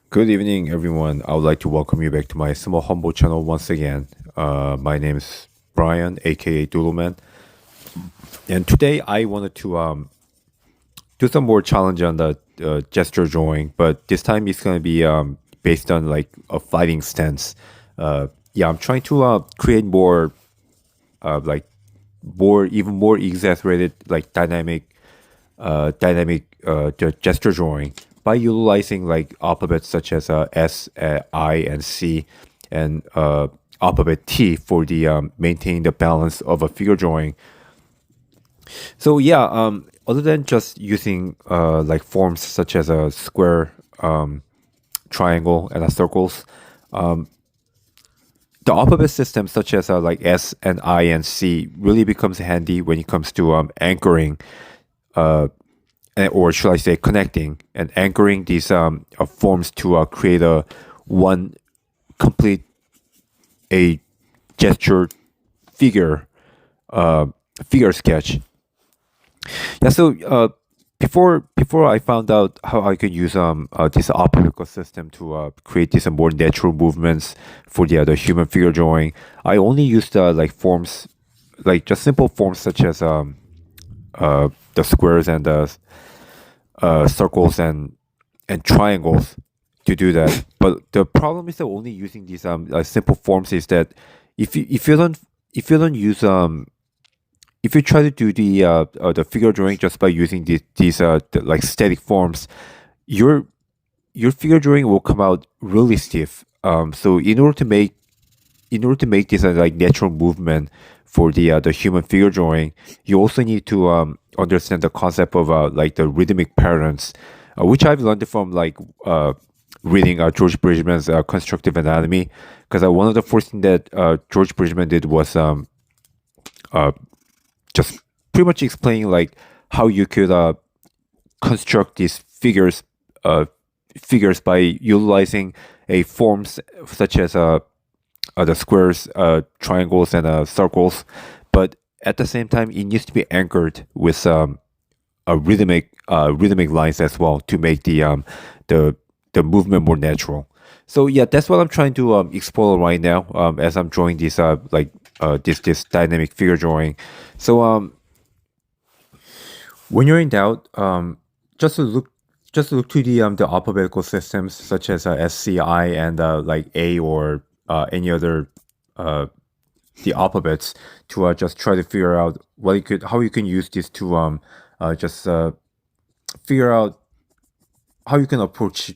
Good evening, everyone. I would like to welcome you back to my small humble channel once again. My name is Brian, aka Doodleman, and today I wanted to do some more challenge on the gesture drawing, but this time it's going to be based on like a fighting stance. Yeah, I'm trying to create more like even more exaggerated like dynamic gesture drawing by utilizing like alphabets such as S, I, and C, and alphabet T for the maintaining the balance of a figure drawing. So yeah, other than just using like forms such as a square, triangle, and a circles, the alphabet system such as like S and I and C really becomes handy when it comes to anchoring, or should I say connecting and anchoring these forms to create a one complete a gesture figure figure sketch. Yeah, so before I found out how I could use this optical system to create these more natural movements for the human figure drawing, I only used like forms, like just simple forms such as the squares and the circles and triangles to do that. But the problem is that only using these simple forms is that if you don't use if you try to do the figure drawing just by using like static forms, your your figure drawing will come out really stiff. So in order to make this like natural movement for the human figure drawing, you also need to understand the concept of like the rhythmic patterns, which I've learned from like reading George Bridgman's Constructive Anatomy. Because one of the first thing that George Bridgman did was uh, just pretty much explaining like how you could construct these figures by utilizing a forms such as the squares, triangles, and circles, but at the same time, it needs to be anchored with a rhythmic lines as well to make the the movement more natural. So yeah, that's what I'm trying to explore right now as I'm drawing this this dynamic figure drawing. So when you're in doubt, just to look to the alphabetical systems such as SCI and like A or any other uh, the alphabets to just try to figure out what you could how you can use this to just figure out how you can approach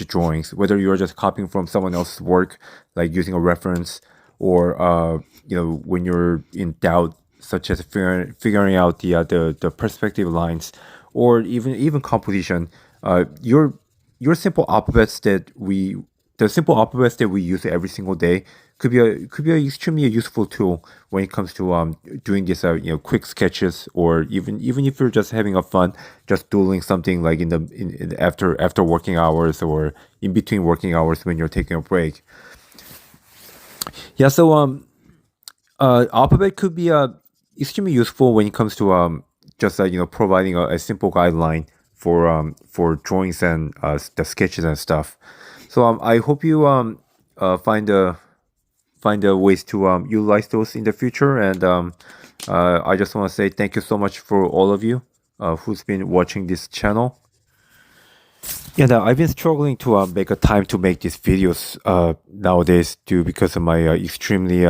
drawings, whether you're just copying from someone else's work, like using a reference, or when you're in doubt, such as figuring out the perspective lines, or even composition. Your simple alphabets that we the simple alphabets that we use every single day could be a extremely useful tool when it comes to doing this quick sketches, or even if you're just having a fun, just doodling something like in after working hours or in between working hours when you're taking a break. Yeah, so alphabet could be extremely useful when it comes to just providing a simple guideline for drawings and the sketches and stuff. So I hope you find the ways to utilize those in the future. And I just want to say thank you so much for all of you who's been watching this channel. Yeah, now I've been struggling to make a time to make these videos nowadays too, because of my extremely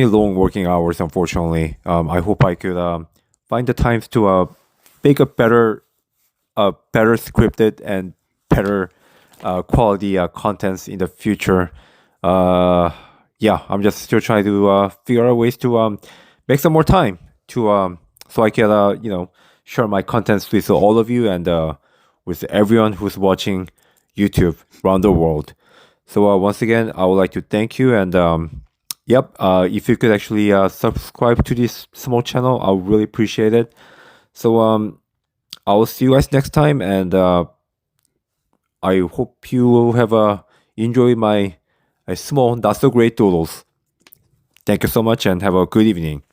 long working hours. Unfortunately, I hope I could find the times to make a better scripted and better quality contents in the future. Uh, yeah, I'm just still trying to figure out ways to make some more time to so I can share my contents with all of you and with everyone who's watching YouTube around the world. So once again, I would like to thank you, and yep, if you could actually subscribe to this small channel, I would really appreciate it. So I will see you guys next time, and I hope you have enjoyed my small, not so great doodles. Thank you so much and have a good evening.